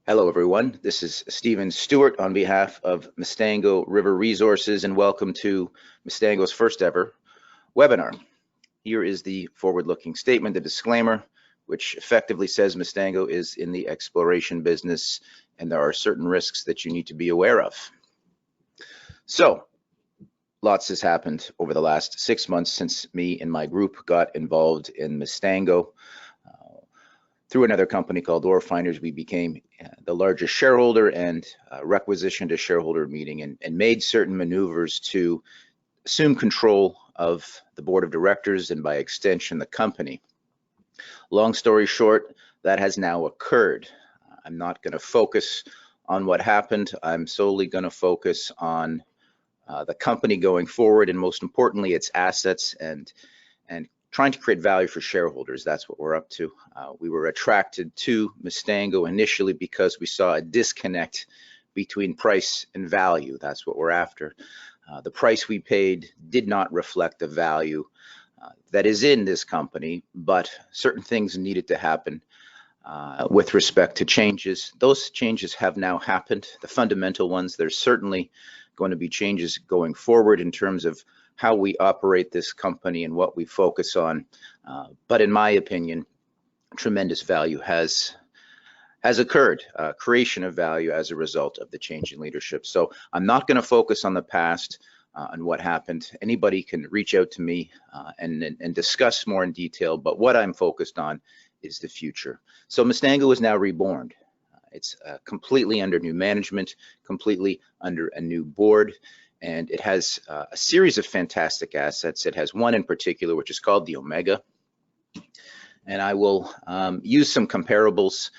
Hello, everyone. This is Stephen Stewart on behalf of Mistango River Resources, and welcome to Mistango's first ever webinar. Here is the forward-looking statement, the disclaimer, which effectively says Mistango is in the exploration business, and there are certain risks that you need to be aware of. So, lots has happened over the last 6 months since me and my group got involved in Mistango. Through another company called Ore Finders, we became the largest shareholder and requisitioned a shareholder meeting and made certain maneuvers to assume control of the board of directors and by extension the company. Long story short, that has now occurred. I'm not going to focus on what happened. I'm solely going to focus on the company going forward, and most importantly, its assets and trying to create value for shareholders. That's what we're up to. We were attracted to Mistango initially because we saw a disconnect between price and value. That's what we're after. The price we paid did not reflect the value that is in this company, but certain things needed to happen with respect to changes. Those changes have now happened, the fundamental ones. There's certainly going to be changes going forward in terms of how we operate this company and what we focus on. But in my opinion, tremendous value has occurred, creation of value as a result of the change in leadership. So I'm not going to focus on the past and what happened. Anybody can reach out to me and discuss more in detail, but what I'm focused on is the future. So Mistango is now reborn. It's completely under new management, completely under a new board, and it has a series of fantastic assets. It has one in particular, which is called the Omega. And I will use some comparables.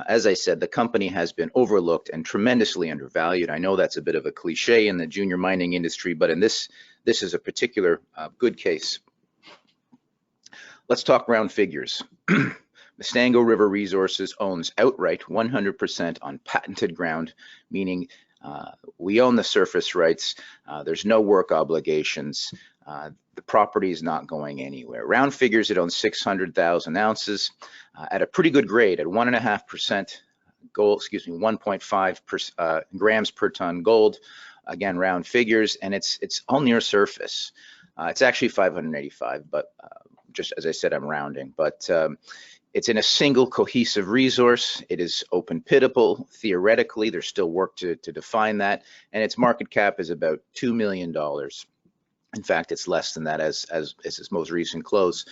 As I said, the company has been overlooked and tremendously undervalued. I know that's a bit of a cliche in the junior mining industry, but in this is a particular good case. Let's talk round figures. Mistango River Resources owns outright 100% on patented ground, meaning we own the surface rights. There's no work obligations. The property is not going anywhere. Round figures, it owns 600,000 ounces at a pretty good grade at 1.5% gold, 1.5 grams per ton gold. Again, round figures, and it's all near surface. It's actually 585, but just as I said, I'm rounding. But it's in a single cohesive resource. It is open pitable. Theoretically, there's still work to define that. And its market cap is about $2 million. In fact, it's less than that as its most recent close.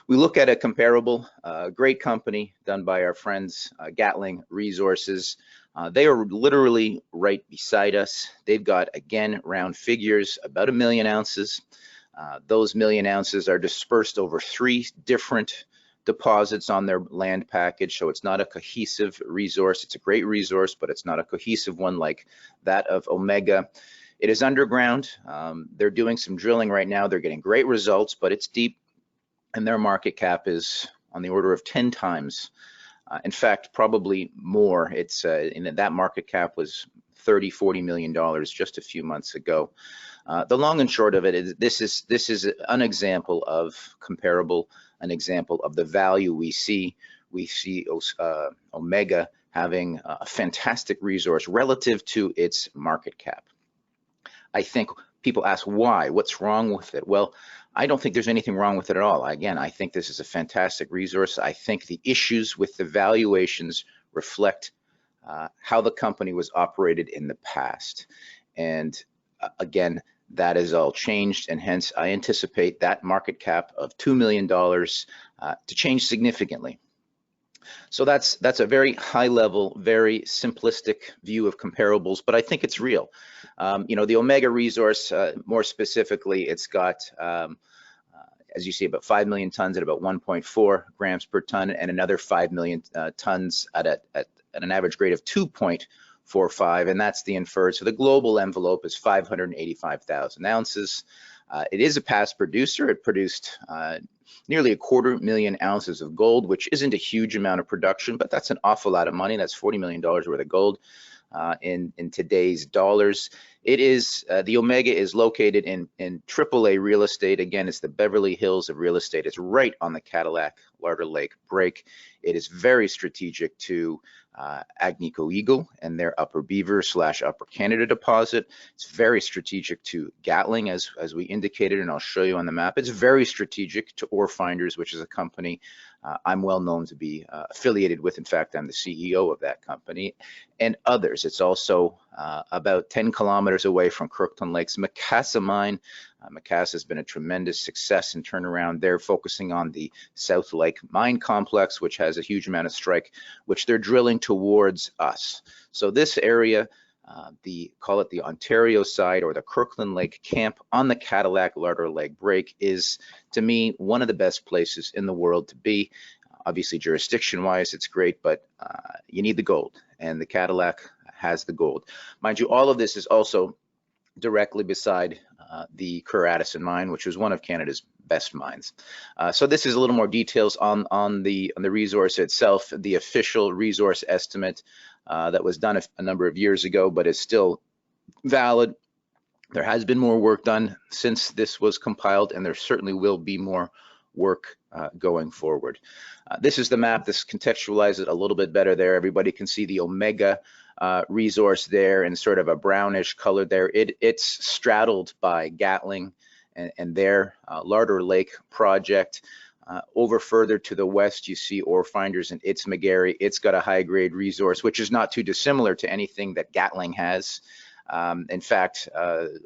We look at a comparable, great company done by our friends, Gatling Resources. They are literally right beside us. They've got, again, round figures, about 1 million ounces. Those 1 million ounces are dispersed over 3 different deposits on their land package, so it's not a cohesive resource. It's a great resource, but it's not a cohesive one like that of Omega. It is underground. They're doing some drilling right now. They're getting great results, but it's deep, and their market cap is on the order of 10 times. In fact, probably more. It's that market cap was $30–40 million just a few months ago. The long and short of it is this is an example of comparable, an example of the value we see. We see Omega having a fantastic resource relative to its market cap. I think people ask why, what's wrong with it? Well, I don't think there's anything wrong with it at all. Again, I think this is a fantastic resource. I think the issues with the valuations reflect how the company was operated in the past. And again, that is all changed, and hence I anticipate that market cap of $2 million to change significantly. So that's a very high level, very simplistic view of comparables, but I think it's real. The Omega resource, more specifically, it's got, as you see, about 5 million tons at about 1.4 grams per ton, and another 5 million tons at an average grade of 2.45, and that's the inferred. So the global envelope is 585,000 ounces. It is a past producer. It produced nearly 250,000 ounces of gold, which isn't a huge amount of production, but that's an awful lot of money. That's $40 million worth of gold. in today's dollars. It is the Omega is located in AAA real estate. Again, it's the Beverly Hills of real estate. It's right on the Cadillac Larder Lake break. It is very strategic to Agnico Eagle and their Upper Beaver / Upper Canada deposit. It's very strategic to Gatling, as we indicated, and I'll show you on the map. It's very strategic to Ore Finders, which is a company I'm well known to be affiliated with. In fact, I'm the CEO of that company, and others. It's also about 10 kilometers away from Kirkland Lake's Macassa mine. Macassa has been a tremendous success and turnaround. They're focusing on the South Lake mine complex, which has a huge amount of strike, which they're drilling towards us. So this area, call it the Ontario side or the Kirkland Lake camp on the Cadillac Larder Lake break, is to me one of the best places in the world to be. Obviously, jurisdiction wise, it's great, but you need the gold, and the Cadillac has the gold. Mind you, all of this is also directly beside the Kerr-Addison mine, which was one of Canada's best mines. So this is a little more details on the resource itself. The official resource estimate that was done a number of years ago, but is still valid. There has been more work done since this was compiled, and there certainly will be more work going forward. This is the map. This contextualizes it a little bit better there. Everybody can see the Omega resource there in sort of a brownish color there. It's straddled by Gatling and their Larder Lake project. Over further to the west, you see Ore Finders and its McGarry. It's got a high-grade resource, which is not too dissimilar to anything that Gatling has. In fact,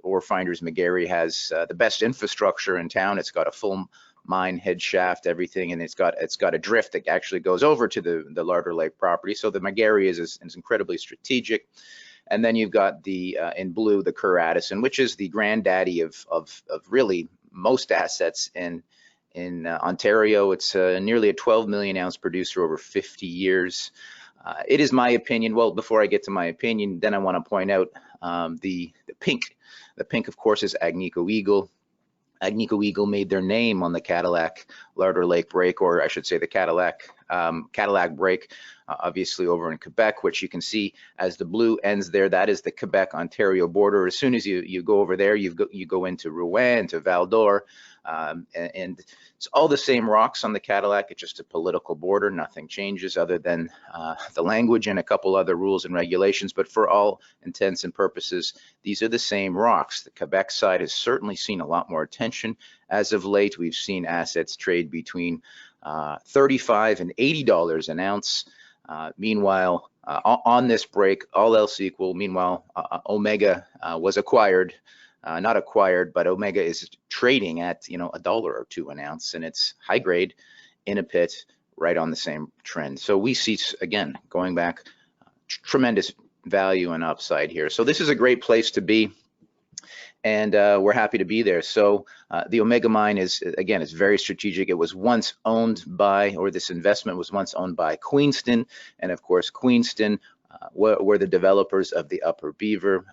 Ore Finders McGarry has the best infrastructure in town. It's got a full mine head shaft, everything, and it's got a drift that actually goes over to the Larder Lake property. So the McGarry is incredibly strategic. And then you've got the in blue the Kerr-Addison, which is the granddaddy of really most assets in Ontario. It's nearly a 12 million ounce producer over 50 years. It is my opinion. Well, before I get to my opinion, then I want to point out the pink. The pink, of course, is Agnico Eagle. Agnico Eagle made their name on the Cadillac Larder Lake break, or I should say the Cadillac break, obviously over in Quebec, which you can see as the blue ends there. That is the Quebec-Ontario border. As soon as you go over there, you go into Rouen, to Val d'Or, and it's all the same rocks on the Cadillac. It's just a political border. Nothing changes other than the language and a couple other rules and regulations. But for all intents and purposes, these are the same rocks. The Quebec side has certainly seen a lot more attention as of late. We've seen assets trade between $35 and $80 an ounce. Meanwhile, on this break, all else equal, Omega was acquired. Not acquired, but Omega is trading at $1 or $2 an ounce, and it's high grade in a pit right on the same trend. So we see, again, going back, tremendous value and upside here. So this is a great place to be, and we're happy to be there. So the Omega mine is very strategic. It was once owned by, or this investment was once owned by Queenston, and of course Queenston were the developers of the Upper Beaver,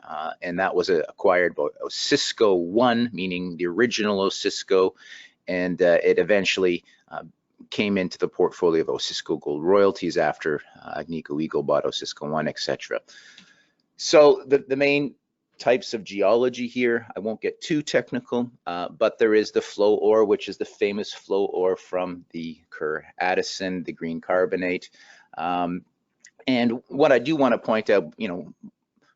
and that was acquired by Osisko 1, meaning the original Osisko, and it eventually came into the portfolio of Osisko Gold Royalties after Agnico Eagle bought Osisko 1, etc. So the main types of geology here, I won't get too technical, but there is the flow ore, which is the famous flow ore from the Kerr-Addison, the green carbonate. And what I do want to point out,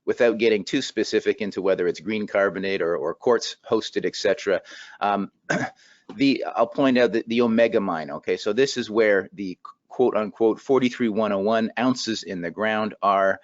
without getting too specific into whether it's green carbonate or quartz hosted, etc., I'll point out that the Omega mine. Okay, so this is where the quote unquote 43,101 ounces in the ground are.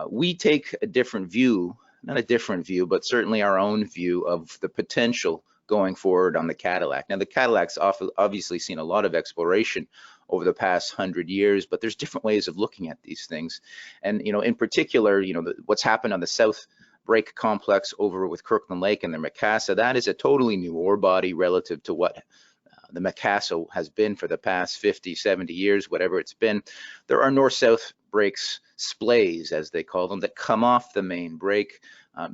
We take a different view, not a different view, but certainly our own view of the potential going forward on the Cadillac. Now, the Cadillac's obviously seen a lot of exploration over the past 100 years, but there's different ways of looking at these things. And, in particular, what's happened on the South Break complex over with Kirkland Lake and the Macassa, that is a totally new ore body relative to what the Macassa has been for the past 50, 70 years, whatever it's been. There are north-south breaks, splays, as they call them, that come off the main break.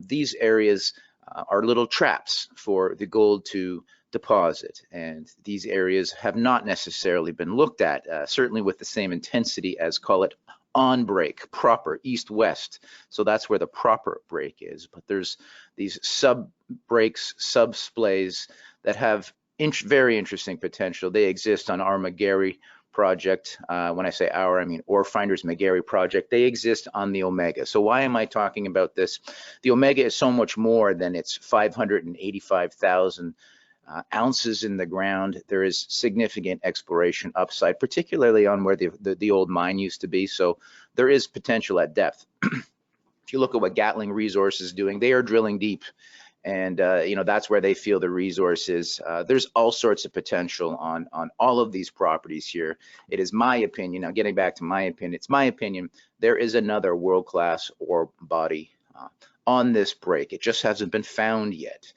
These areas are little traps for the gold to deposit, and these areas have not necessarily been looked at, certainly with the same intensity as, call it, on break, proper east-west. So that's where the proper break is. But there's these sub breaks, sub splays that have very interesting potential. They exist on our McGarry project. When I say our, I mean Orefinder's McGarry project. They exist on the Omega. So why am I talking about this? The Omega is so much more than its 585,000 ounces in the ground. There is significant exploration upside, particularly on where the old mine used to be. So there is potential at depth. If you look at what Gatling Resource is doing, they are drilling deep, and you know, that's where they feel the resource is. There's all sorts of potential on all of these properties here. It is my opinion, now getting back to my opinion, it's my opinion, there is another world-class ore body on this break. It just hasn't been found yet.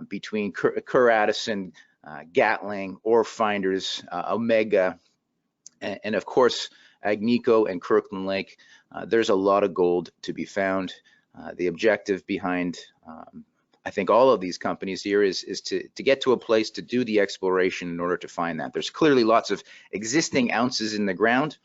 Between Kerr Addison, Gatling, Orefinders, Omega, and of course Agnico and Kirkland Lake, there's a lot of gold to be found. The objective behind I think all of these companies here is to get to a place to do the exploration in order to find that. There's clearly lots of existing ounces in the ground.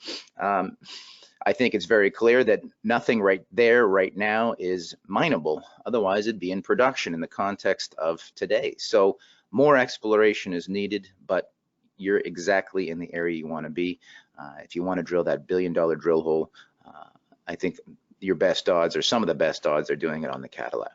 I think it's very clear that nothing right there right now is mineable. Otherwise, it'd be in production in the context of today. So more exploration is needed, but you're exactly in the area you want to be. If you want to drill that billion-dollar drill hole, I think your best odds, or some of the best odds, are doing it on the Cadillac.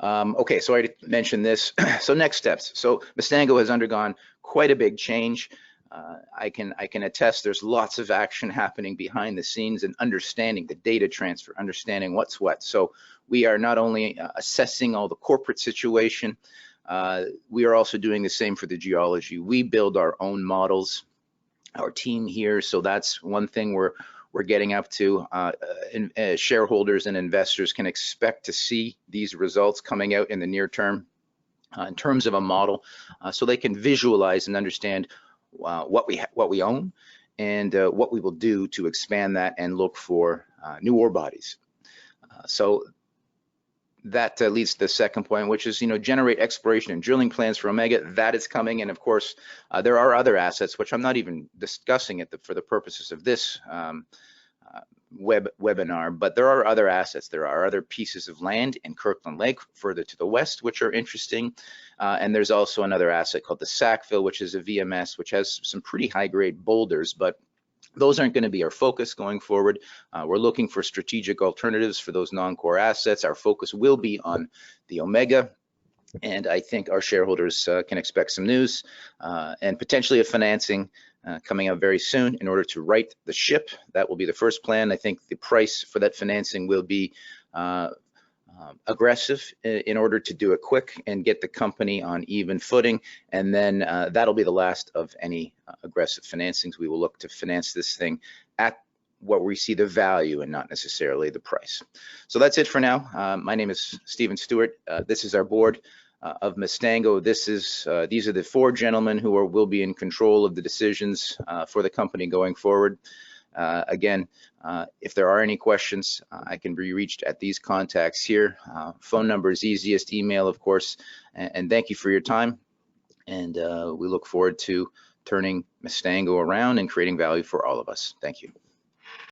Okay, so I mentioned this. So next steps. So Mistango has undergone quite a big change. I can attest there's lots of action happening behind the scenes and understanding the data transfer, understanding what's what. So we are not only assessing all the corporate situation, we are also doing the same for the geology. We build our own models, our team here. So that's one thing we're getting up to. Shareholders and investors can expect to see these results coming out in the near term in terms of a model, so they can visualize and understand what we own and what we will do to expand that and look for new ore bodies. So that leads to the second point, which is, you know, generate exploration and drilling plans for Omega. That is coming, and of course there are other assets which I'm not even discussing for the purposes of this webinar, but there are other assets. There are other pieces of land in Kirkland Lake further to the west which are interesting, and there's also another asset called the Sackville, which is a VMS which has some pretty high-grade boulders, but those aren't going to be our focus going forward. We're looking for strategic alternatives for those non-core assets. Our focus will be on the Omega, and I think our shareholders can expect some news and potentially a financing coming out very soon in order to right the ship. That will be the first plan. I think the price for that financing will be aggressive in order to do it quick and get the company on even footing, and then that'll be the last of any aggressive financings. We will look to finance this thing at what we see the value and not necessarily the price. So that's it for now. My name is Stephen Stewart. This is our board of Mistango. These are the four gentlemen who will be in control of the decisions for the company going forward. Again, if there are any questions, I can be reached at these contacts here. Phone number is easiest, email, of course, and thank you for your time. And we look forward to turning Mistango around and creating value for all of us. Thank you.